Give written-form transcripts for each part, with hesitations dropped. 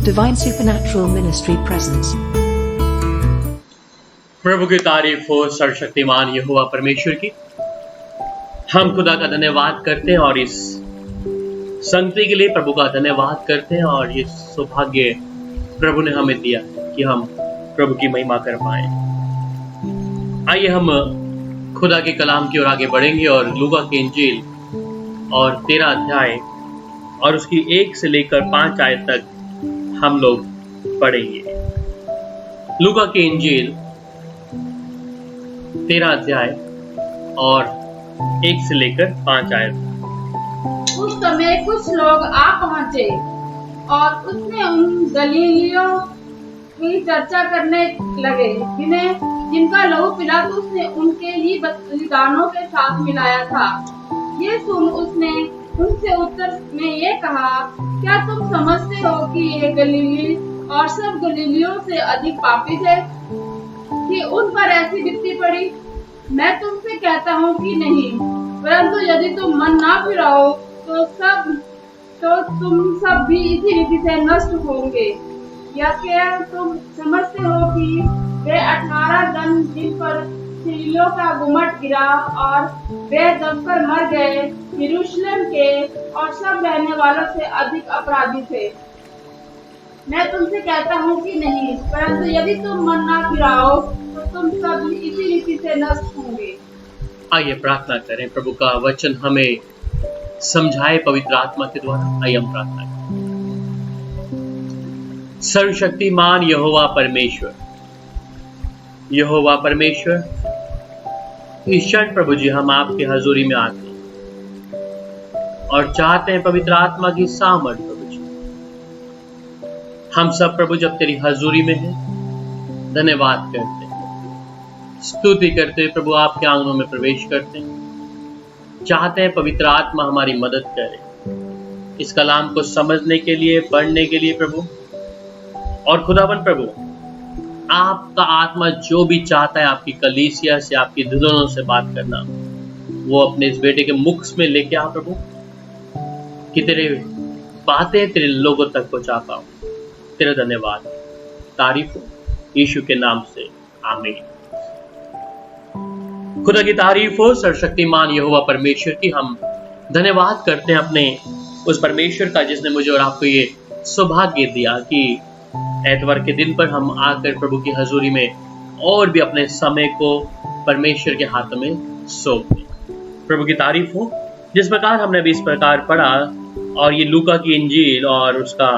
Divine Supernatural Ministry presents. प्रभु की तारीफ हो सर्वशक्तिमान यहोवा परमेश्वर की। हम खुदा का धन्यवाद करते हैं और इस संगति के लिए प्रभु का धन्यवाद करते हैं और ये सौभाग्य प्रभु ने हमें दिया कि हम प्रभु की महिमा कर पाए। आइए हम खुदा के कलाम की ओर आगे बढ़ेंगे और लूका की इंजील और 13 अध्याय और उसकी 1 से लेकर 5 आयत तक हम लोग पढ़ेंगे। लूका की इंजील 13 अध्याय और 1 से लेकर 5 आयत। उस समय कुछ लोग आ पहुंचे और उसने उन गलीलियों की चर्चा करने लगे जिनका लहू पिलातुस ने उनके ही बलिदानों के साथ मिलाया था। ये सुन उसने उनसे उत्तर में ये कहा, क्या तुम समझते हो कि ये गलीली और सब गलीलियों से अधिक पापी थे कि उन पर ऐसी विपत्ति पड़ी? मैं तुमसे कहता हूँ कि नहीं, परंतु यदि तुम मन ना फिराओ तो तुम सब भी इसी रीति से नष्ट होंगे। या क्या तुम समझते हो कि वे 18 जन जिन पर सीलों का गुम्मट गिरा और वे दबकर मर गए, यरूशलेम के और सब रहने वालों से अधिक अपराधी थे? मैं तुमसे कहता हूँ कि नहीं, परंतु यदि तुम मन ना फिराओ तो तुम सब इसी रीति से नष्ट होंगे। आइए प्रार्थना करें, प्रभु का वचन हमें समझाए पवित्र आत्मा के द्वारा। आइए हम प्रार्थना करें। सर्वशक्तिमान यहोवा परमेश्वर, यहोवा परमेश्वर, इस क्षण प्रभु जी हम आपके हजूरी में आते हैं और चाहते हैं पवित्र आत्मा की सामर्थ प्रभु जी। हम सब प्रभु जब तेरी हजूरी में हैं, धन्यवाद करते हैं, स्तुति करते हैं प्रभु, आपके आंगनों में प्रवेश करते हैं। चाहते हैं पवित्र आत्मा हमारी मदद करे इस कलाम को समझने के लिए, पढ़ने के लिए प्रभु। और खुदावन प्रभु, आपका आत्मा जो भी चाहता है आपकी कलीसिया से, आपकी दिलों से बात करना, वो अपने इस बेटे के मुख में लेके आ प्रभु, कि तेरे बातें तेरे लोगों तक पहुंचा पाओ। तेरा धन्यवाद, तारीफ हो यीशु के नाम से, आमीन। खुदा की तारीफ हो सर्वशक्तिमान यहोवा परमेश्वर की। हम धन्यवाद करते हैं अपने उस परमेश्वर का जिसने मुझे और आपको ये सौभाग्य दिया कि एतवार के दिन पर हम आकर प्रभु की हजूरी में और भी अपने समय को परमेश्वर के हाथ में सौंप दें। प्रभु की तारीफ हो। जिस प्रकार हमने अभी इस प्रकार पढ़ा, और ये लूका की इंजील और उसका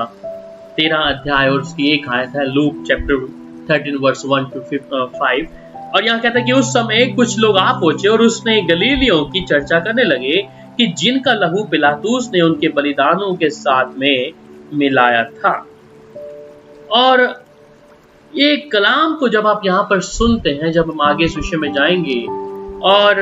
13 अध्याय और उसकी 1 आयत है, लूक चैप्टर 13 वर्स 1 to 5। और यहाँ कहता है कि उस समय कुछ लोग आ पहुंचे और उसने गलीलियों की चर्चा करने लगे कि जिनका लहू पिलातुस ने उनके बलिदानों के साथ में मिलाया था। और ये कलाम को जब आप यहाँ पर सुनते हैं, जब हम आगे इस विषय में जाएंगे, और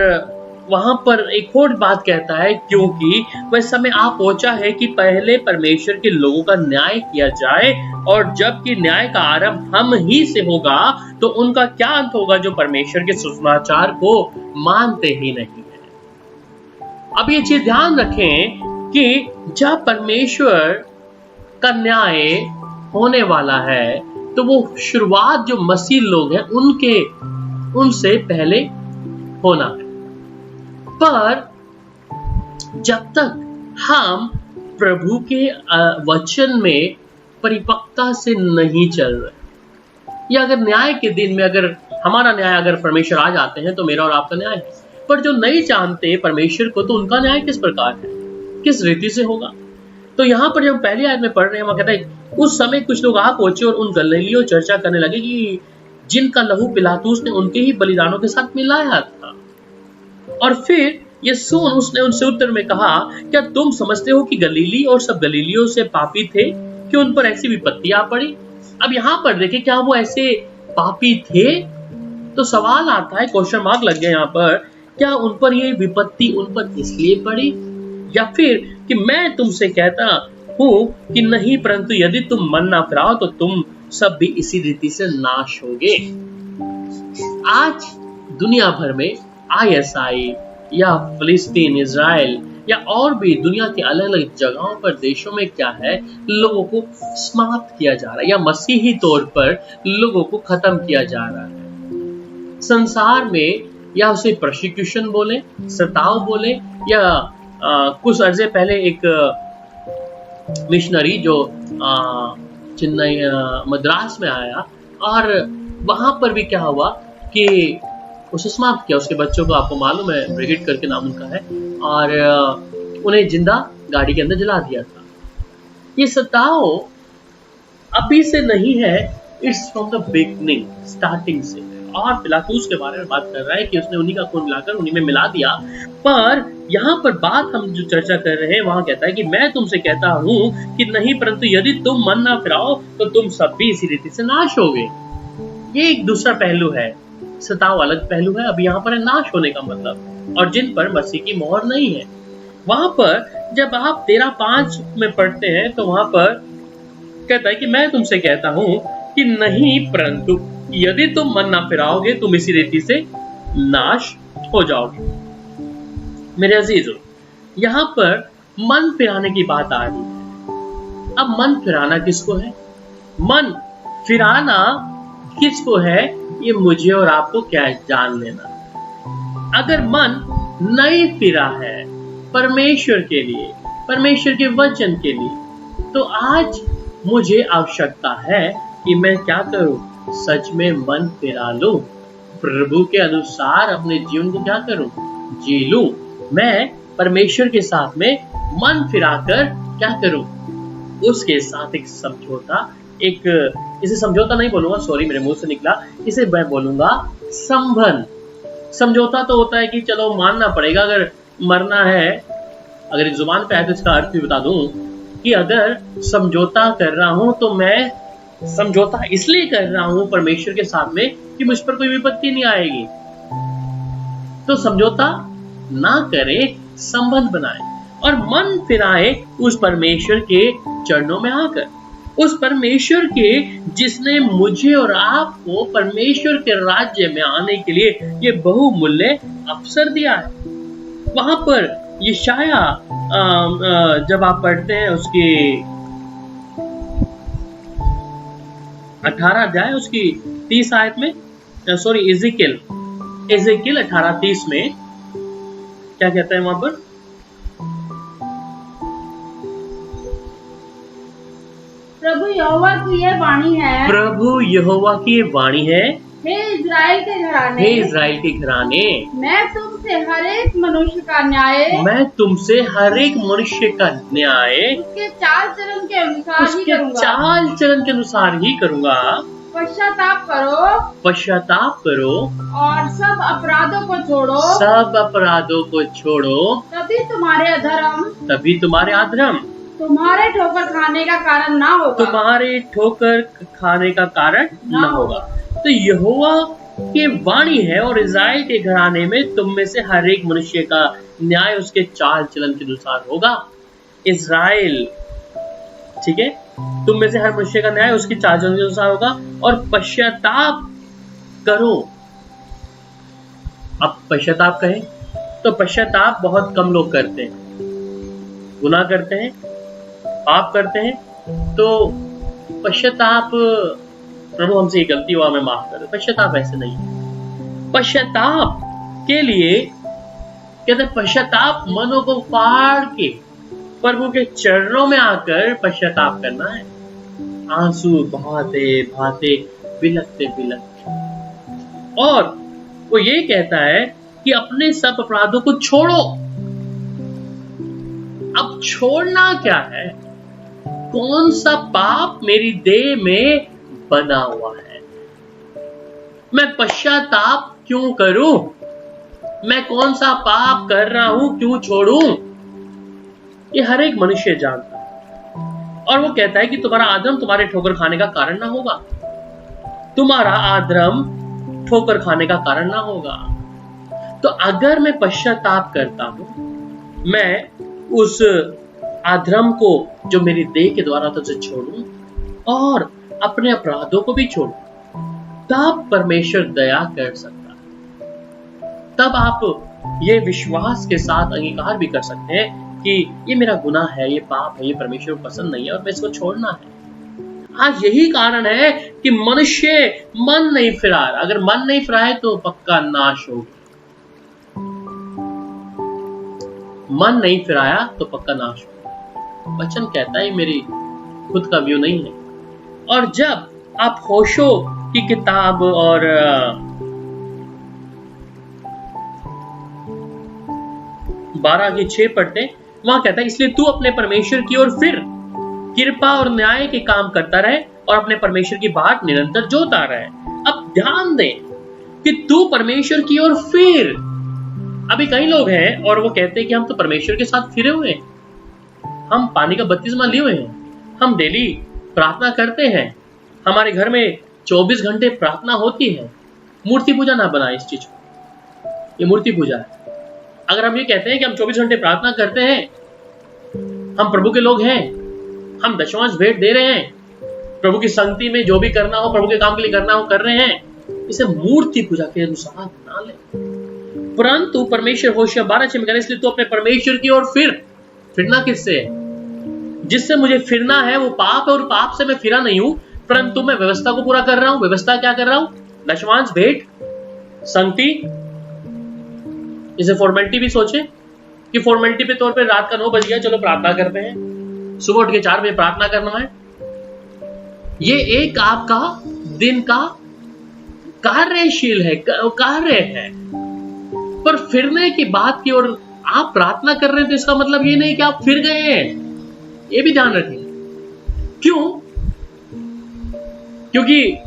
वहां पर एक और बात कहता है, क्योंकि वह समय आ पहुंचा है कि पहले परमेश्वर के लोगों का न्याय किया जाए, और जबकि न्याय का आरंभ हम ही से होगा तो उनका क्या अंत होगा जो परमेश्वर के सुसमाचार को मानते ही नहीं है। अब ये चीज ध्यान रखें कि जब परमेश्वर का न्याय होने वाला है तो वो शुरुआत जो मसीह लोग हैं उनसे पहले होना है। पर जब तक हम प्रभु के वचन में परिपक्वता से नहीं चल रहे, या अगर न्याय के दिन में अगर हमारा न्याय अगर परमेश्वर आ जाते हैं तो मेरा और आपका न्याय है, पर जो नहीं जानते परमेश्वर को तो उनका न्याय किस प्रकार है, किस रीति से होगा। तो यहाँ पर जब पहली आयत में पढ़ रहे हैं, वहां कहता है उस समय कुछ लोग आ पहुंचे और उन गलीलियों चर्चा करने लगे कि जिनका लहू पिलातुस ने उनके ही बलिदानों के साथ मिलाया था। और फिर ये सुन उसने उनसे उत्तर में कहा, क्या तुम समझते हो कि गलीली और सब गलीलियों से पापी थे कि उन पर ऐसी विपत्ति आ पड़ी? अब यहाँ पर देखें, क्या वो ऐसे पापी थे? तो सवाल आता है, क्वेश्चन मार्क लग गया यहाँ पर, क्या उन पर ये विपत्ति उन पर इसलिए पड़ी, या फिर कि मैं तुमसे कहता हूं कि नहीं, परंतु यदि तुम मन ना फिराओ तो तुम सब भी इसी रीति से नाश होगे। आज दुनिया भर में ISI या फिलिस्तीन, इजराइल या और भी दुनिया के अलग अलग जगहों पर, देशों में क्या है, लोगों को समाप्त किया जा रहा है या मसीही तौर पर लोगों को खत्म किया जा रहा है। संसार में या उसे प्रोसिक्यूशन बोले, सताव बोले, या कुछ अर्जे पहले एक मिशनरी जो चेन्नई मद्रास में आया, और वहां पर भी क्या हुआ कि उसे समाप्त किया। उसके बच्चों को, आपको मालूम है, ब्रिगेड करके नाम उनका है, और उन्हें जिंदा गाड़ी के अंदर जला दिया था। ये सताव अभी से नहीं है, it's from the beginning, starting से। और पिलातुस के बारे में बात कर रहा है कि उसने उन्हीं का खून मिलाकर उन्हीं में मिला दिया। पर यहाँ पर बात हम जो चर्चा कर रहे हैं, वहां कहता है कि मैं तुमसे कहता हूं कि नहीं, परंतु यदि तुम मन ना फिराओ तो तुम सब भी इसी रीति से नाश होगे। ये एक दूसरा पहलू है, सताव अलग पहलू है। अब यहाँ पर है नाश होने का मतलब, और जिन पर मसीह की मोहर नहीं है। वहां पर जब आप 13:5 में पढ़ते हैं तो वहां पर कहता है कि मैं तुमसे कहता हूं कि नहीं, परंतु यदि तुम मन ना फिराओगे तुम इसी रीति से नाश हो जाओगे। मेरे अजीजों, यहाँ पर मन फिराने की बात आ रही है। अब मन फिराना किसको है? मन फिराना किसको है, ये मुझे और आपको क्या जान लेना। अगर मन नहीं फिरा है परमेश्वर के लिए, परमेश्वर के वचन के लिए, तो आज मुझे आवश्यकता है कि मैं क्या करूं, सच में मन फिरा लूं, प्रभु के अनुसार अपने जीवन को क्या करूं, जी लूं। मैं परमेश्वर के साथ में मन फिराकर क्या करूं, उसके साथ एक समझौता, एक, इसे समझौता नहीं बोलूंगा, सॉरी मेरे मुंह से निकला, इसे मैं बोलूंगा संबंध। समझौता तो होता है कि चलो मानना पड़ेगा, अगर मरना है, अगर एक जुबान पे आए तो इसका अर्थ भी बता दूं कि अगर समझौता कर रहा हूं तो मैं समझौता इसलिए कर रहा हूं परमेश्वर के साथ में कि मुझ पर कोई विपत्ति नहीं आएगी। तो समझौता ना करे, संबंध बनाए और मन फिराए उस परमेश्वर के चरणों में आकर, उस परमेश्वर के जिसने मुझे और आपको परमेश्वर के राज्य में आने के लिए ये बहुमूल्य अवसर दिया है। वहां पर यशाया जब आप पढ़ते हैं उसकी 18 अध्याय उसकी 30 आयत में, सॉरी इज़ेकिएल 18:30 में क्या कहता है वहां पर? प्रभु यहोवा की ये वाणी है, प्रभु यहोवा की ये वाणी है, हे इज़राइल के घराने, हे इज़राइल के घराने, मैं तुमसे हर एक मनुष्य का न्याय, मैं तुमसे हर एक मनुष्य का न्याय उसके चाल चलन के अनुसार ही उसके करूंगा। चाल चलन के अनुसार ही करूंगा। पश्चाताप करो और सब अपराधों को छोड़ो, सब अपराधों को छोड़ो, तभी तुम्हारे अधर्म, तभी तुम्हारे अधर्म तुम्हारे ठोकर खाने का कारण ना होगा, तुम्हारे ठोकर खाने का कारण न होगा। तो यहोवा की वाणी है, और इज़राइल के घराने में तुम में से हर एक मनुष्य का न्याय उसके चाल चलन के अनुसार होगा। इज़राइल, ठीक है, तुम में से हर मनुष्य का न्याय उसकी चाल चलन के अनुसार होगा, और पश्चाताप करो। अब पश्चाताप कहें तो पश्चाताप बहुत कम लोग करते हैं। गुनाह करते हैं, पाप करते हैं, तो पश्चाताप, प्रभु हमसे ये गलती हुआ, हमें माफ कर। पश्चाताप ऐसे नहीं है। पश्चाताप के लिए कहते पश्चाताप मनों को फाड़ के प्रभु के चरणों में आकर पश्चाताप करना है, आंसू बहाते बहाते, बिलखते बिलखते। और वो ये कहता है कि अपने सब अपराधों को छोड़ो। अब छोड़ना क्या है? कौन सा पाप मेरी देह में बना हुआ है? मैं पश्चाताप क्यों करूं? मैं कौन सा पाप कर रहा हूं, क्यों छोड़ूं? ये हर एक मनुष्य जानता है। और वो कहता है कि तुम्हारा अधर्म तुम्हारे ठोकर खाने का कारण ना होगा, तुम्हारा अधर्म ठोकर खाने का कारण ना होगा। तो अगर मैं पश्चाताप करता हूं, मैं उस अधर्म को जो मेरी देह के द्वारा तुझे छोड़ूं और अपने अपराधों को भी छोड़ूं, तब परमेश्वर दया कर सकता है। तब आप ये विश्वास के साथ अंगीकार भी कर सकते हैं कि ये मेरा गुनाह है, ये पाप है, ये परमेश्वर को पसंद नहीं है और मैं इसको छोड़ना है। आज यही कारण है कि मनुष्य मन नहीं फिरा। अगर मन नहीं फिराए तो पक्का नाश होगा। मन नहीं फिराया तो पक्का नाश होगा। वचन कहता है, मेरी खुद का व्यू नहीं है। और जब आप होशो की किताब और 12:6 पढ़ते, वहां कहता है, इसलिए तू अपने परमेश्वर की ओर फिर, कृपा और न्याय के काम करता रहे और अपने परमेश्वर की बाट निरंतर जोता रहे। अब ध्यान दे कि तू परमेश्वर की ओर फिर। अभी कई लोग हैं और वो कहते हैं कि हम तो परमेश्वर के साथ फिरे हुए हैं, हम पानी का बपतिस्मा लिए हुए हैं, हम डेली प्रार्थना करते हैं, हमारे घर में 24 घंटे प्रार्थना होती है। मूर्ति पूजा ना बनाए इस चीज को, ये मूर्ति पूजा है। अगर हम ये कहते हैं कि हम 24 घंटे प्रार्थना करते हैं, हम प्रभु के लोग हैं, हम दशमांश भेंट दे रहे हैं, प्रभु की संगति में जो भी करना हो, प्रभु के काम के लिए करना हो कर रहे हैं, इसे मूर्ति पूजा के अनुसार ना ले। परंतु परमेश्वर होशिया 12:6 में कह रहे, इसलिए तू अपने परमेश्वर की ओर फिर। फिरना किससे है? जिससे मुझे फिरना है वो पाप है, और पाप से मैं फिरा नहीं हूं, परंतु मैं व्यवस्था को पूरा कर रहा हूं। व्यवस्था क्या कर रहा हूं? दशमांश भेंट, संगति। इसे फॉर्मेलिटी भी सोचे कि फॉर्मेलिटी पे तौर पे रात का 9 बज गया, चलो प्रार्थना करते हैं, सुबह उठ के 4 बजे प्रार्थना करना है। ये एक आपका दिन का कार्यशील है, कार्य है। पर फिरने की बात की ओर आप प्रार्थना कर रहे हैं तो इसका मतलब ये नहीं कि आप फिर गए हैं, ये भी ध्यान रखें। क्यों? क्योंकि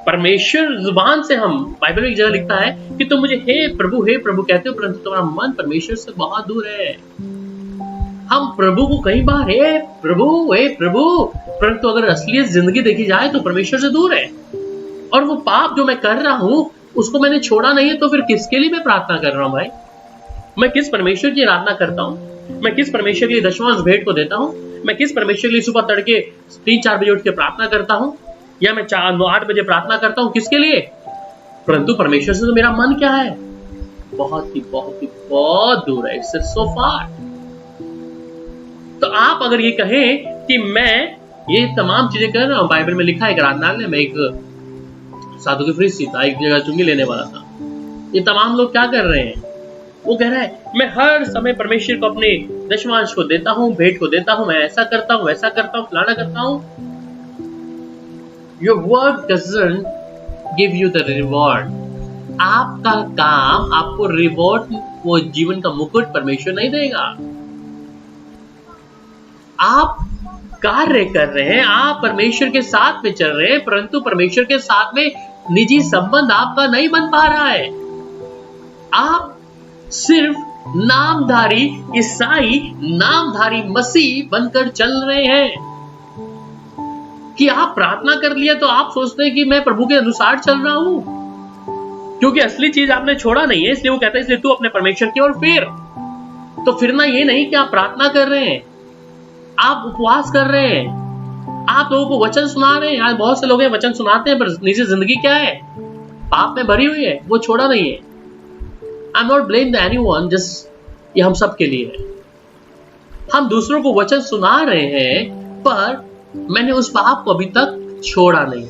परमेश्वर जुबान से, हम बाइबल में एक जगह लिखता है कि तुम मुझे हे प्रभु कहते हो, परंतु तुम्हारा मन परमेश्वर से बहुत दूर है। हम प्रभु को कई बार हे प्रभु, परंतु अगर असलियत जिंदगी देखी जाए तो परमेश्वर से दूर है। और वो पाप जो मैं कर रहा हूं उसको मैंने छोड़ा नहीं है, तो फिर किसके लिए मैं प्रार्थना कर रहा हूं भाई? मैं किस परमेश्वर की आराधना करता हूं? मैं किस परमेश्वर के लिए दशमांश भेंट को देता हूं? मैं किस परमेश्वर के लिए सुबह तड़के 3-4 बजे उठ के प्रार्थना करता हूं? या मैं 8 बजे प्रार्थना करता हूं? किसके लिए? परंतु परमेश्वर से तो मेरा मन क्या है? बहुत दूर है। इट्स सो फार। तो आप अगर ये कहें कि मैं ये तमाम चीजें कर रहा हूं, बाइबल में लिखा है, एक आराधनालय में एक साधु की फरिश्ती था, एक जगह चुंगी लेने वाला था। ये तमाम लोग क्या कर रहे हैं? वो कह रहा है, मैं हर समय परमेश्वर को अपने दशमांश को देता हूं, भेंट को देता हूं, मैं ऐसा करता हूं, वैसा करता हूं, फलाना करता हूं। Your work doesn't give you the reward. आपका काम आपको रिवॉर्ड, वो जीवन का मुकुट परमेश्वर नहीं देगा। आप कार्य कर रहे हैं, आप परमेश्वर के साथ में चल रहे हैं, परंतु परमेश्वर के साथ में निजी संबंध आपका नहीं बन पा रहा है। आप सिर्फ नामधारी ईसाई, नामधारी मसीह बनकर चल रहे हैं कि आप प्रार्थना कर लिया तो आप सोचते हैं कि मैं प्रभु के अनुसार चल रहा हूं, क्योंकि असली चीज आपने छोड़ा नहीं है। इसलिए वो कहता है, इसलिए तू अपने परमेश्वर की ओर फिर। तो फिरना ये नहीं कि आप प्रार्थना कर रहे हैं, आप उपवास कर रहे हैं, आप लोगों को वचन सुना रहे हैं। आज बहुत से लोग हैं वचन सुनाते हैं, पर निजी जिंदगी क्या है? पाप में भरी हुई है, वो छोड़ा नहीं है। I am not blame the anyone, just ये हम सब के लिए है। हम दूसरों को वचन सुना रहे हैं, पर मैंने उस पाप को अभी तक छोड़ा नहीं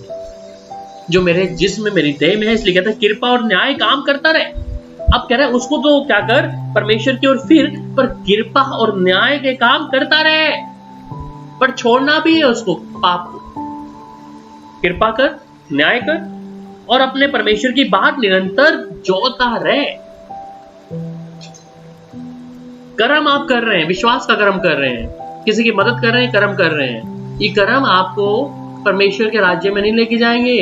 जो मेरे जिस्म में, मेरी देह में है। इसलिए कहता है कृपा और न्याय काम करता रहे। अब कह रहा है उसको तो क्या कर, परमेश्वर की ओर फिर, पर कृपा और न्याय के काम करता रहे। पर छोड़ना भी है उसको, पाप को। कृपा कर, न्याय कर, और अपने परमेश्वर की बात निरंतर जोता रहे। कर्म आप कर रहे हैं, विश्वास का कर्म कर रहे हैं, किसी की मदद कर रहे हैं, कर्म कर रहे हैं। ये कर्म आपको परमेश्वर के राज्य में नहीं लेके जाएंगे।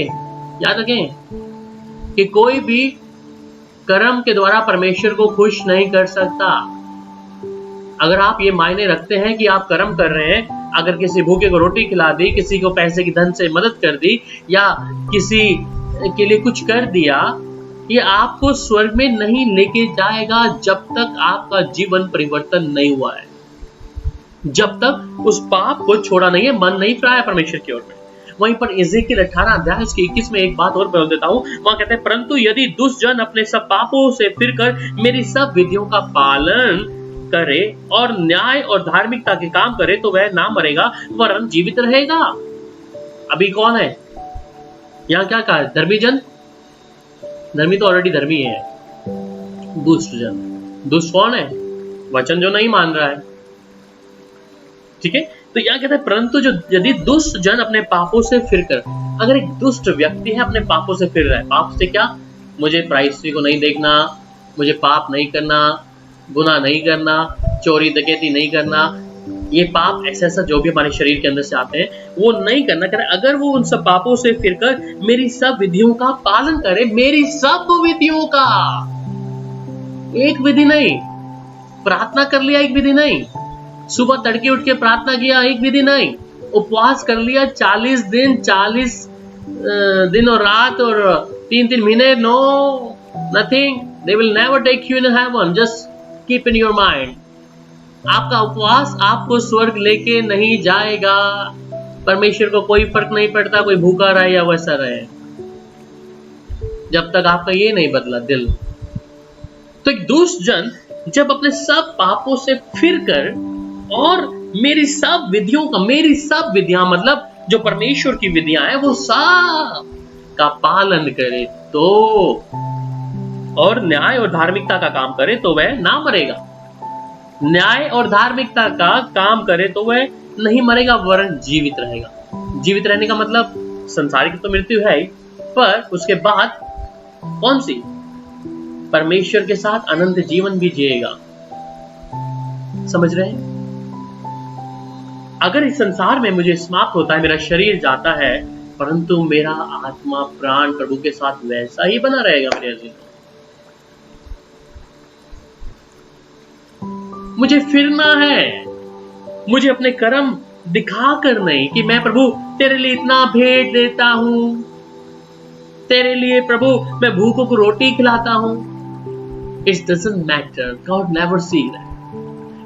याद रखें कि कोई भी कर्म के द्वारा परमेश्वर को खुश नहीं कर सकता। अगर आप ये मायने रखते हैं कि आप कर्म कर रहे हैं, अगर किसी भूखे को रोटी खिला दी, किसी को पैसे की धन से मदद कर दी, या किसी के लिए कुछ कर दिया, ये आपको स्वर्ग में नहीं लेके जाएगा जब तक आपका जीवन परिवर्तन नहीं हुआ है, जब तक उस पाप को छोड़ा नहीं है, मन नहीं फिराया परमेश्वर की ओर में। वहीं पर एजेकियल 18 अध्याय उसके 21 में एक बात और बोल देता हूं, वहां कहते हैं परंतु यदि दुष्ट जन अपने सब पापों से फिरकर मेरी सब विधियों का पालन करे और न्याय और धार्मिकता के काम करे तो वह ना मरेगा वरन जीवित रहेगा। अभी कौन है यहाँ? क्या कहा? धर्मी जन? धर्मी तो ऑलरेडी धर्मी है। दुष्ट जन, दुष्ट कौन है? वचन जो नहीं मान रहा है। ठीक है, तो यहाँ कहता है परंतु जो यदि दुष्ट जन अपने पापों से फिरकर, अगर एक दुष्ट व्यक्ति है अपने पापों से फिर रहा है, पाप से क्या? मुझे प्रायश्चित को नहीं देखना, मुझे पाप नहीं करना, गुनाह नहीं करना, चोरी डकैती नहीं करना, ये पाप ऐसा जो भी हमारे शरीर के अंदर से आते हैं वो नहीं करना। करे अगर वो उन सब पापों से फिरकर मेरी सब विधियों का पालन करे, मेरी सब विधियों का, एक विधि नहीं, प्रार्थना कर लिया एक विधि नहीं, सुबह तड़के उठ के प्रार्थना किया एक विधि नहीं, उपवास कर लिया 40 दिन 40 दिन और रात और 3-3 महीने, no, nothing, they will never take you in heaven, just keep in your mind. आपका उपवास आपको स्वर्ग लेके नहीं जाएगा। परमेश्वर को कोई फर्क नहीं पड़ता कोई भूखा रहे या वैसा रहे, जब तक आपका ये नहीं बदला दिल। तो एक दुष्ट जन जब अपने सब पापों से फिरकर और मेरी सब विधियों का, मेरी सब विधियां मतलब जो परमेश्वर की विधियां हैं वो सब का पालन करे तो, और न्याय और धार्मिकता का काम करे तो वह ना मरेगा। न्याय और धार्मिकता का काम करे तो वह नहीं मरेगा वरन जीवित रहेगा। जीवित रहने का मतलब संसारिक तो मृत्यु है ही, पर उसके बाद कौन सी? परमेश्वर के साथ अनंत जीवन भी जिएगा। समझ रहे हैं? अगर इस संसार में मुझे समाप्त होता है, मेरा शरीर जाता है, परंतु मेरा आत्मा प्राण प्रभु के साथ वैसा ही बना रहेगा। मेरे अजीजों, मुझे फिरना है, मुझे अपने कर्म दिखाकर नहीं कि मैं प्रभु तेरे लिए इतना भेंट देता हूं, तेरे लिए प्रभु मैं भूखों को रोटी खिलाता हूं। It doesn't matter, God never see that।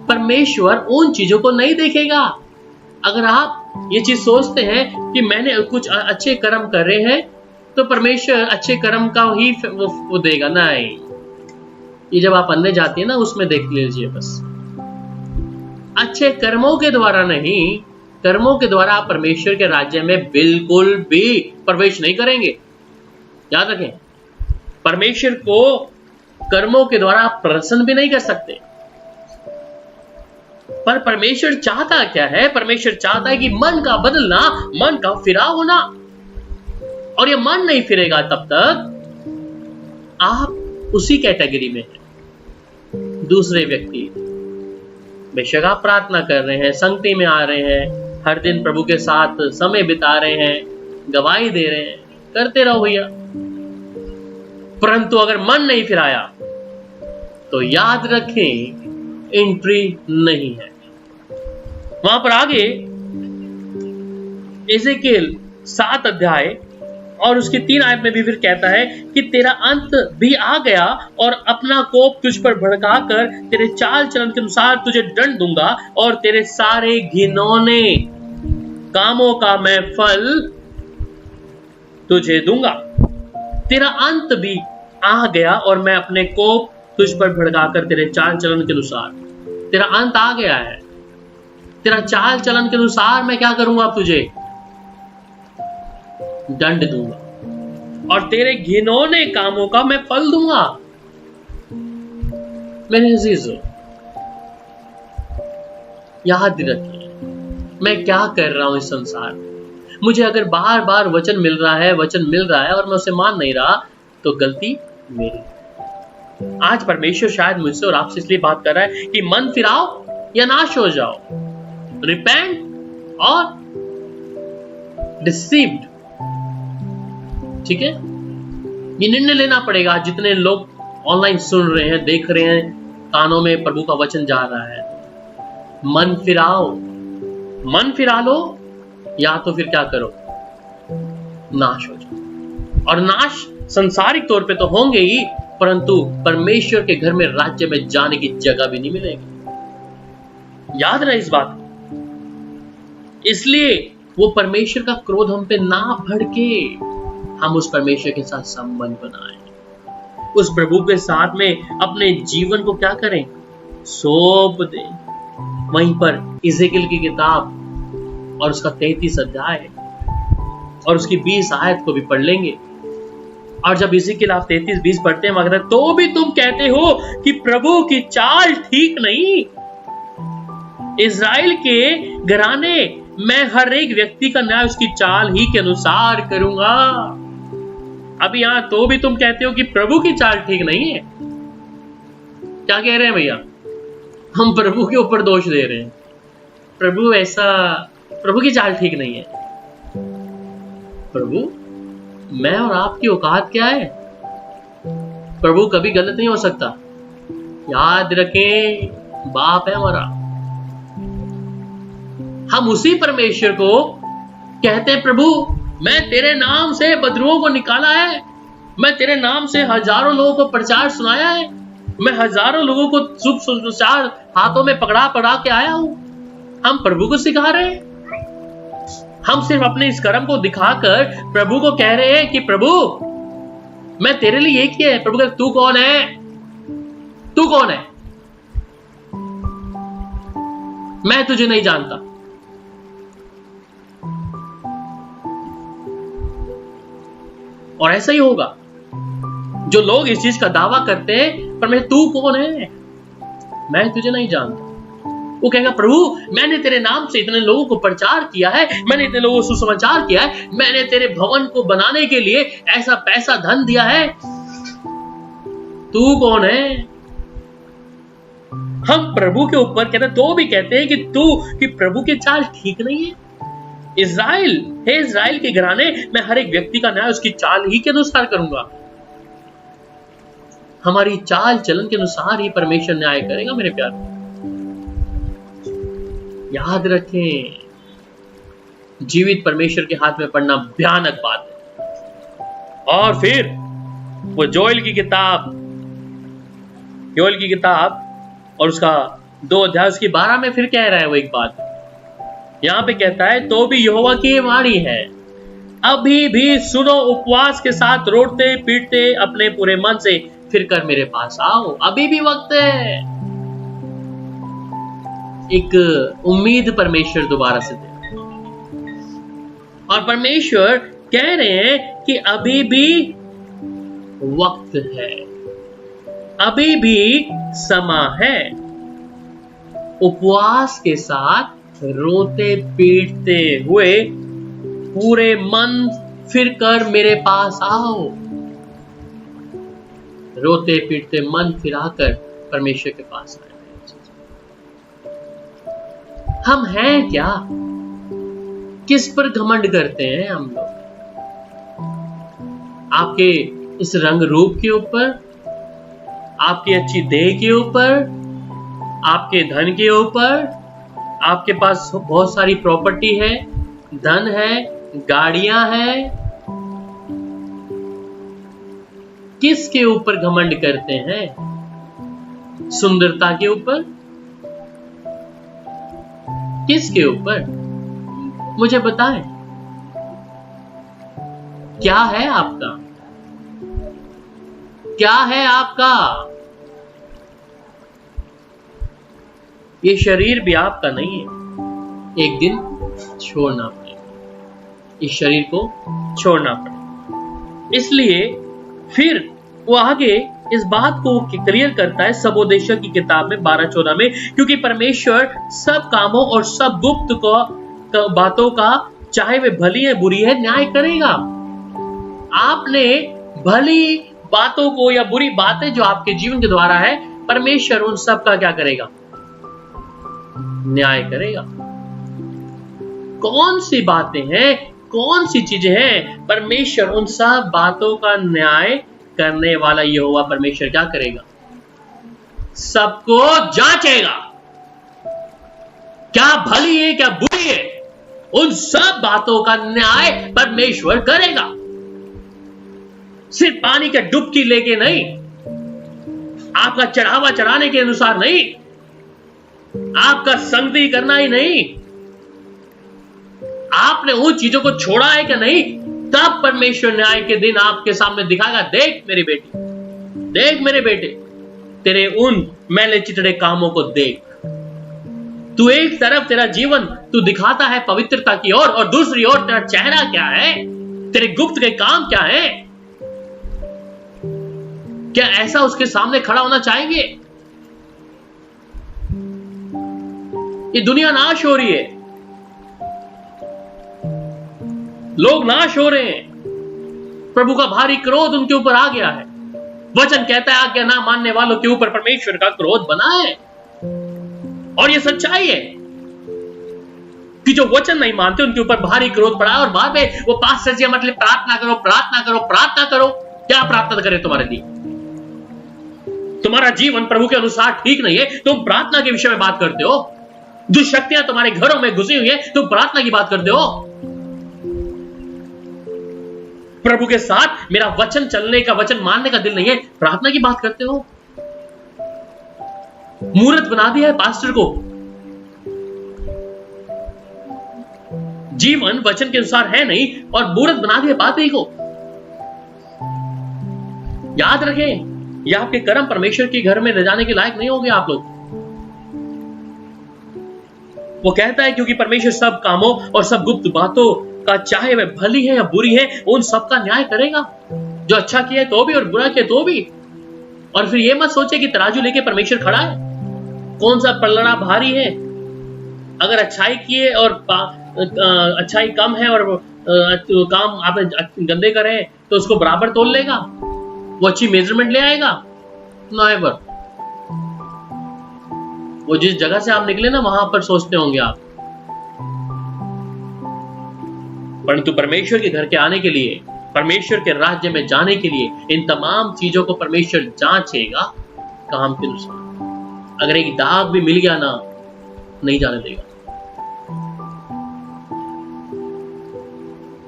परमेश्वर उन चीजों को नहीं देखेगा। अगर आप ये चीज सोचते हैं कि मैंने कुछ अच्छे कर्म कर रहे हैं तो परमेश्वर अच्छे कर्म का ही वो देगा, नहीं। ये जब आप अंदर जाती है ना, उसमें देख लीजिए बस। अच्छे कर्मों के द्वारा नहीं, कर्मों के द्वारा आप परमेश्वर के राज्य में बिल्कुल भी प्रवेश नहीं करेंगे। याद रखें, परमेश्वर को कर्मों के द्वारा आप प्रसन्न भी नहीं कर सकते। पर परमेश्वर चाहता क्या है? परमेश्वर चाहता है कि मन का बदलना, मन का फिराव होना। और ये मन नहीं फिरेगा तब तक आप उसी कैटेगरी में हैं। दूसरे व्यक्ति, बेशक आप प्रार्थना कर रहे हैं, संगति में आ रहे हैं, हर दिन प्रभु के साथ समय बिता रहे हैं, गवाही दे रहे हैं, करते रहो भैया। परंतु अगर मन नहीं फिराया तो याद रखें एंट्री नहीं है। वहां पर आगे एजेकियल 7 अध्याय और उसके 3 आयत में भी फिर कहता है कि तेरा अंत भी आ गया और अपना कोप तुझ पर भड़काकर तेरे चाल चलन के अनुसार तुझे दंड दूंगा और तेरे सारे घिनौने कामों का मैं फल तुझे दूंगा। तेरा अंत भी आ गया और मैं अपने कोप तुझ पर भड़काकर तेरे चाल चलन के अनुसार, तेरा अंत आ गया है, तेरा चाल चलन के अनुसार मैं क्या करूंगा? तुझे दंड दूंगा और तेरे घिनौने कामों का मैं फल दूंगा। मेरे अजीजों, याद रखिए मैं क्या कर रहा हूं इस संसार में। मुझे अगर बार बार वचन मिल रहा है और मैं उसे मान नहीं रहा तो गलती मेरी। आज परमेश्वर शायद मुझसे और आपसे इसलिए बात कर रहा है कि मन फिराओ या नाश हो जाओ, रिपेंट और डिसीव्ड। ठीक है, ये निर्णय लेना पड़ेगा। जितने लोग ऑनलाइन सुन रहे हैं, देख रहे हैं, कानों में प्रभु का वचन जा रहा है, मन फिराओ, मन फिरा लो या तो फिर क्या करो? नाश हो जाओ। और नाश संसारिक तौर पे तो होंगे ही, परंतु परमेश्वर के घर में, राज्य में जाने की जगह भी नहीं मिलेगी। याद रहे इस बात। इसलिए वो परमेश्वर का क्रोध हम पे ना भड़के, हम उस परमेश्वर के साथ संबंध बनाएं, उस प्रभु के साथ में अपने जीवन को क्या करें, सौंप दें। वहीं पर इज़ेकिएल की किताब और उसका 33 अध्याय और उसकी 20 आयत को भी पढ़ लेंगे। और जब इज़ेकिएल आप 33-20 पढ़ते हैं, मगर तो भी तुम कहते हो कि प्रभु की चाल ठीक नहीं, इज़राइल के घराने मैं हर एक व्यक्ति का न्याय उसकी चाल ही के अनुसार करूंगा। अभी यहां तो भी तुम कहते हो कि प्रभु की चाल ठीक नहीं है। क्या कह रहे हैं भैया? हम प्रभु के ऊपर दोष दे रहे हैं, प्रभु की चाल ठीक नहीं है। प्रभु, मैं और आपकी औकात क्या है? प्रभु कभी गलत नहीं हो सकता। याद रखें, बाप है हमारा। हम उसी परमेश्वर को कहते हैं, प्रभु मैं तेरे नाम से बदरुओं को निकाला है, मैं तेरे नाम से हजारों लोगों को प्रचार सुनाया है, मैं हजारों लोगों को शुभ सुचार हाथों में पकड़ा पकड़ा के आया हूं। हम प्रभु को सिखा रहे हैं। हम सिर्फ अपने इस कर्म को दिखाकर प्रभु को कह रहे हैं कि प्रभु मैं तेरे लिए ये किया है। प्रभु कहते, तू कौन है? तू कौन है? मैं तुझे नहीं जानता। और ऐसा ही होगा, जो लोग इस चीज का दावा करते हैं, पर मैं तू कौन है? मैं तुझे नहीं जानता। वो कहेगा, प्रभु मैंने तेरे नाम से इतने लोगों को प्रचार किया है, मैंने इतने लोगों को सुसमाचार किया है, मैंने तेरे भवन को बनाने के लिए ऐसा पैसा धन दिया है, तू कौन है? हम प्रभु के ऊपर कहते तो भी कहते हैं कि प्रभु की चाल ठीक नहीं है। इज़राइल के घराने मैं हर एक व्यक्ति का न्याय उसकी चाल ही के अनुसार करूंगा। हमारी चाल चलन के अनुसार ही परमेश्वर न्याय करेगा। मेरे प्यार, याद रखें, जीवित परमेश्वर के हाथ में पड़ना भयानक बात है। और फिर वो योएल की किताब और उसका 2 अध्याय उसकी 12 में फिर कह रहा है वो एक बात। यहां पे कहता है, तो भी यहोवा की वाणी है, अभी भी सुनो, उपवास के साथ रोते पीटते अपने पूरे मन से फिर कर मेरे पास आओ। अभी भी वक्त है। एक उम्मीद परमेश्वर दोबारा से दे, और परमेश्वर कह रहे हैं कि अभी भी वक्त है, अभी भी समय है। उपवास के साथ रोते पीटते हुए पूरे मन फिर कर मेरे पास आओ। रोते पीटते मन फिराकर परमेश्वर के पास आए। हम हैं क्या? किस पर घमंड करते हैं हम लोग? आपके इस रंग रूप के ऊपर, आपकी अच्छी देह के ऊपर, आपके धन के ऊपर, आपके पास बहुत सारी प्रॉपर्टी है, धन है, गाड़ियां हैं, किसके ऊपर घमंड करते हैं? सुंदरता के ऊपर? किसके ऊपर? मुझे बताएं, क्या है आपका? क्या है आपका? ये शरीर भी आपका नहीं है, एक दिन छोड़ना पड़ेगा, इस शरीर को छोड़ना पड़ेगा। इसलिए फिर वो आगे इस बात को क्लियर करता है सबोदेशक की किताब में 12-14 में, क्योंकि परमेश्वर सब कामों और सब गुप्त बातों का, चाहे वे भली है बुरी है, न्याय करेगा। आपने भली बातों को या बुरी बातें जो आपके जीवन के द्वारा है, परमेश्वर उन सब का क्या करेगा? न्याय करेगा। कौन सी बातें हैं, कौन सी चीजें हैं? परमेश्वर उन सब बातों का न्याय करने वाला यहोवा परमेश्वर क्या करेगा? सबको जांचेगा, क्या भली है क्या बुरी है, उन सब बातों का न्याय परमेश्वर करेगा। सिर्फ पानी का डुबकी लेके नहीं, आपका चढ़ावा चढ़ाने के अनुसार नहीं, आपका संगति करना ही नहीं, आपने उन चीजों को छोड़ा है क्या नहीं, तब परमेश्वर न्याय के दिन आपके सामने दिखाएगा, देख मेरी बेटी, देख मेरे बेटे, तेरे उन मैले चितड़े कामों को देख। तू एक तरफ तेरा जीवन तू दिखाता है पवित्रता की ओर, और दूसरी ओर तेरा चेहरा क्या है, तेरे गुप्त के काम क्या है। क्या ऐसा उसके सामने खड़ा होना चाहेंगे? ये दुनिया नाश हो रही है, लोग नाश हो रहे हैं, प्रभु का भारी क्रोध उनके ऊपर आ गया है। वचन कहता है आज्ञा ना मानने वालों के ऊपर परमेश्वर का क्रोध बना है। और ये सच्चाई है कि जो वचन नहीं मानते उनके ऊपर भारी क्रोध पड़ा है। और बाद में वो पास्टर जी मतलब प्रार्थना करो, प्रार्थना करो, प्रार्थना करो। क्या प्रार्थना करें तुम्हारे लिए? तुम्हारा जीवन प्रभु के अनुसार ठीक नहीं है, तुम प्रार्थना के विषय में बात करते हो। दुष्शक्तियां तुम्हारे घरों में घुसी हुई है, तुम प्रार्थना की बात करते हो। प्रभु के साथ मेरा वचन चलने का, वचन मानने का दिल नहीं है, प्रार्थना की बात करते हो। मूर्त बना दिया है पास्टर को। जीवन वचन के अनुसार है नहीं और मूर्त बना दिया पादरी को। याद रखें, ये आपके कर्म परमेश्वर के घर में ले जाने के लायक नहीं होंगे आप लोग। वो कहता है क्योंकि परमेश्वर सब कामों और सब गुप्त बातों का, चाहे वह भली है या बुरी है, उन सब का न्याय करेगा। जो अच्छा किया तो भी और बुरा किया तो भी। और फिर ये मत सोचे कि तराजू लेके परमेश्वर खड़ा है, कौन सा पलड़ा भारी है। अगर अच्छाई किए और अच्छाई कम है और काम आप गंदे करें तो उसको बराबर तोल लेगा, वो अच्छी मेजरमेंट ले आएगा? नेवर। वो जिस जगह से आप निकले ना, वहां पर सोचते होंगे आप। परंतु परमेश्वर के घर के आने के लिए, परमेश्वर के राज्य में जाने के लिए, इन तमाम चीजों को परमेश्वर जांचेगा काम के अनुसार। अगर एक दाग भी मिल गया ना, नहीं जाने देगा।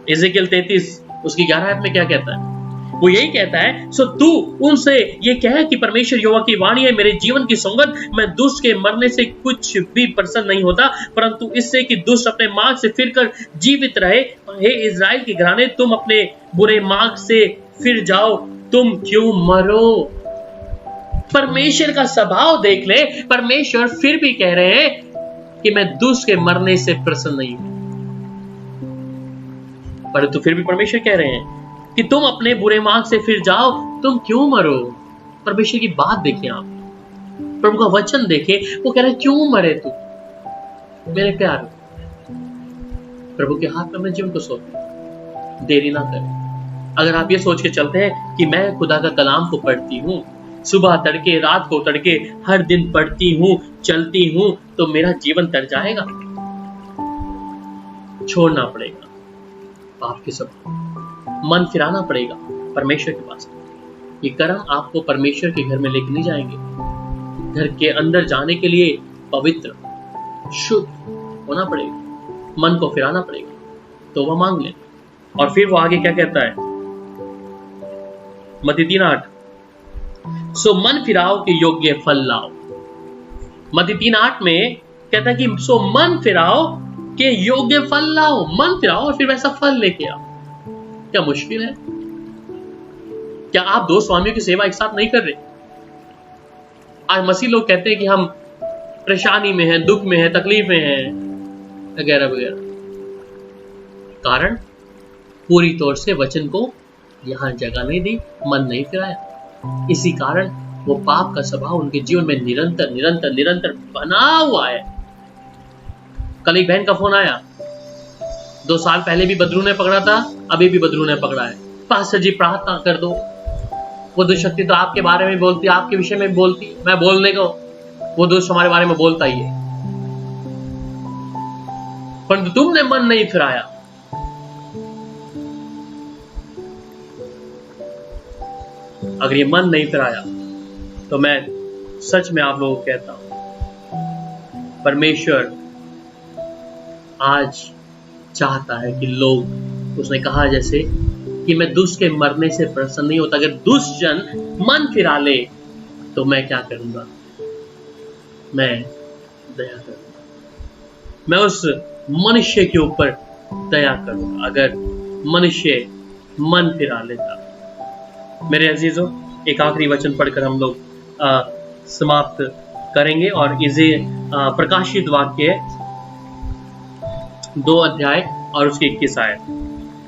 एजेकियल 33 उसकी 11 आयत में क्या कहता है? वो यही कहता है, सो तू उनसे ये कह कि परमेश्वर यहोवा की वाणी है, मेरे जीवन की सौगंध, मैं दुष्ट के मरने से कुछ भी प्रसन्न नहीं होता, परंतु इससे कि दुष्ट अपने मार्ग से फिरकर जीवित रहे। हे इजराइल के घराने, तुम अपने बुरे मार्ग से फिर जाओ, तुम क्यों मरो? परमेश्वर का स्वभाव देख ले। परमेश्वर फिर भी कह रहे हैं कि मैं दुष्ट के मरने से प्रसन्न नहीं हूं, परंतु फिर भी परमेश्वर कह रहे हैं कि तुम अपने बुरे मार्ग से फिर जाओ, तुम क्यों मरो? परमेश्वर की बात देखें आप, प्रभु का वचन देखें। वो कह रहे हैं क्यों मरे तू मेरे प्यार? प्रभु के हाथ में अपने जीवन को सौंप, देरी ना करें। अगर आप ये सोच के चलते हैं कि मैं खुदा का कलाम को पढ़ती हूं, सुबह तड़के, रात को तड़के, हर दिन पढ़ती हूं, चलती हूं, तो मेरा जीवन तर जाएगा। छोड़ना पड़ेगा पाप के सब, मन फिराना पड़ेगा परमेश्वर के पास। ये कर्म आपको परमेश्वर के घर में लेके नहीं जाएंगे। घर के अंदर जाने के लिए पवित्र, शुद्ध होना पड़ेगा, मन को फिराना पड़ेगा, तो वह मांग ले। और फिर वो आगे क्या कहता है? मत्ती 3:8, सो मन फिराओ के योग्य फल लाओ। मत्ती 3:8 में कहता है कि सो मन फिराओ के योग्य फल लाओ। मन फिराओ और फिर वैसा फल लेके आओ। क्या मुश्किल है? क्या आप दो स्वामियों की सेवा एक साथ नहीं कर रहे? आज मसीह लोग कहते हैं कि हम परेशानी में हैं, दुख में हैं, तकलीफ में हैं, वगैरह वगैरह। कारण पूरी तौर से वचन को यहां जगह नहीं दी, मन नहीं फिराया। इसी कारण वो पाप का स्वभाव उनके जीवन में निरंतर निरंतर निरंतर बना हुआ है। कल एक बहन का फोन आया, 2 साल पहले भी बदरू ने पकड़ा था, अभी भी बदरू ने पकड़ा है। पास्टर जी प्रार्थना कर दो। वो दुष्शक्ति तो आपके बारे में बोलती, आपके विषय में बोलती, मैं बोलने को, वो दुष्ट हमारे बारे में बोलता ही है, परंतु तुमने मन नहीं फिराया। अगर ये मन नहीं फिराया तो मैं सच में आप लोगों को कहता हूं, परमेश्वर आज चाहता है कि लोग, उसने कहा जैसे कि मैं दुष्ट के मरने से प्रसन्न नहीं होता। अगर दुष्ट जन मन फिरा ले तो मैं क्या करूंगा? मैं दया करूंगा। मैं उस मनुष्य के ऊपर दया करूंगा अगर मनुष्य मन फिरा लेता। मेरे अजीजों, एक आखिरी वचन पढ़कर हम लोग समाप्त करेंगे और इसे प्रकाशित वाक्य 2 अध्याय और उसकी 21 आयत।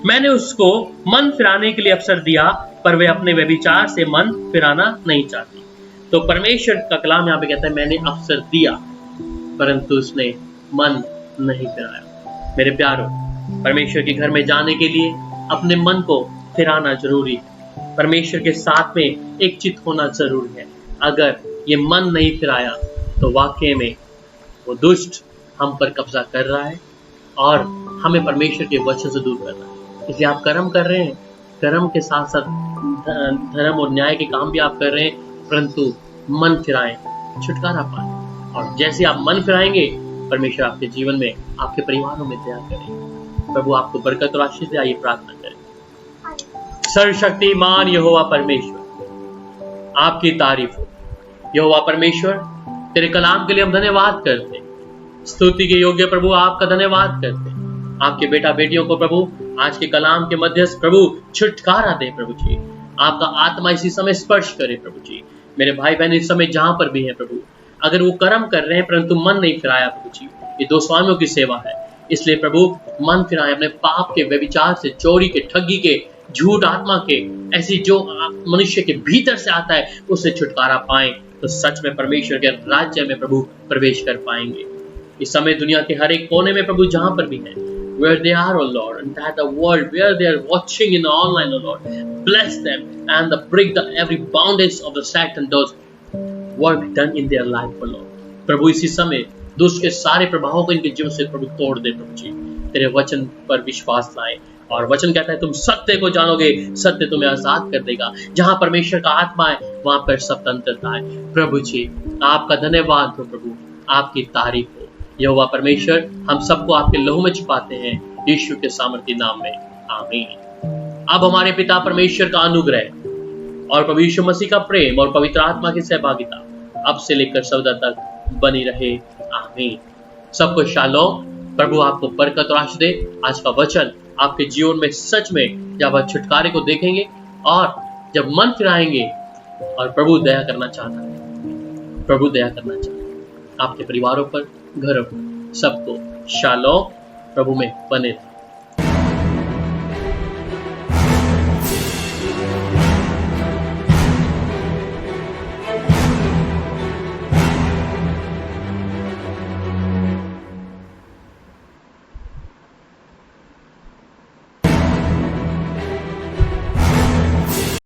मैंने उसको मन फिराने के लिए अवसर दिया, पर वे अपने व्यभिचार से मन फिराना नहीं चाहती। तो परमेश्वर का कलाम यहाँ पे कहता है मैंने अवसर दिया, परंतु उसने मन नहीं फिराया। मेरे प्यारों, परमेश्वर के घर में जाने के लिए अपने मन को फिराना जरूरी है। परमेश्वर के साथ में एक चित होना जरूरी है। अगर ये मन नहीं फिराया तो वाकई में वो दुष्ट हम पर कब्जा कर रहा है और हमें परमेश्वर के वचन से दूर कर रहा है। इसलिए आप कर्म कर रहे हैं, कर्म के साथ साथ धर्म और न्याय के काम भी आप कर रहे हैं, परंतु मन फिराएं, छुटकारा पाएं। और जैसे आप मन फिराएंगे, परमेश्वर आपके जीवन में, आपके परिवारों में दया करेंगे। प्रभु आपको बरकत और आशीष दे। आइए प्रार्थना करें। सर्वशक्तिमान यहोवा परमेश्वर, आपकी तारीफ हो। यहोवा परमेश्वर, तेरे कलाम के लिए हम धन्यवाद करते हैं। स्तुति के योग्य प्रभु आपका धन्यवाद करते हैं। आपके बेटा बेटियों को प्रभु आज के कलाम के मध्यस्थ प्रभु छुटकारा दे प्रभु जी। आपका आत्मा इसी समय स्पर्श करे प्रभु जी। मेरे भाई बहन इस समय जहां पर भी हैं प्रभु, अगर वो कर्म कर रहे हैं परंतु मन नहीं फिराया प्रभु जी, ये 2 स्वामियों की सेवा है। इसलिए प्रभु मन फिराए, अपने पाप के, व्यभिचार से, चोरी के, ठगी के, झूठ आत्मा के, ऐसी जो मनुष्य के भीतर से आता है उससे छुटकारा पाएं, तो सच में परमेश्वर के राज्य में प्रभु प्रवेश कर पाएंगे। इस समय दुनिया के हर एक कोने में प्रभु जहां पर भी है, where they are, O Lord, and that the world where they are watching in the online, O Lord, bless them and break every bondage of the Satan, those work done in their life, O Lord. प्रभु इसी समय दुष्ट के सारे प्रभावों को इनके जीवन से प्रभु तोड़ दे प्रभु जी। तेरे वचन पर विश्वास लाए, और वचन कहता है तुम सत्य को जानोगे, सत्य तुम्हें आजाद कर देगा। जहां परमेश्वर का आत्मा है वहां पर स्वतंत्रता है। प्रभु जी आपका धन्यवाद हो प्रभु, आपकी तारीफ हो। यहोवा परमेश्वर, हम सबको आपके लहू में छिपाते हैं, यीशु के सामर्थी नाम में, आमीन। अब हमारे पिता परमेश्वर का अनुग्रह और प्रभु यीशु मसीह का प्रेम और पवित्र आत्मा की सहभागिता अब से लेकर सदा तक बनी रहे, आमीन। सबको शालोम। प्रभु आपको बरकत और आशीष दे। आज का वचन आपके जीवन में सच में जब आप छुटकारे को देखेंगे और जब मन फिराएंगे, और प्रभु दया करना चाहता है, प्रभु दया करना चाहता है आपके परिवारों पर, घरों पर। सबको शालोम। प्रभु में बने रहे।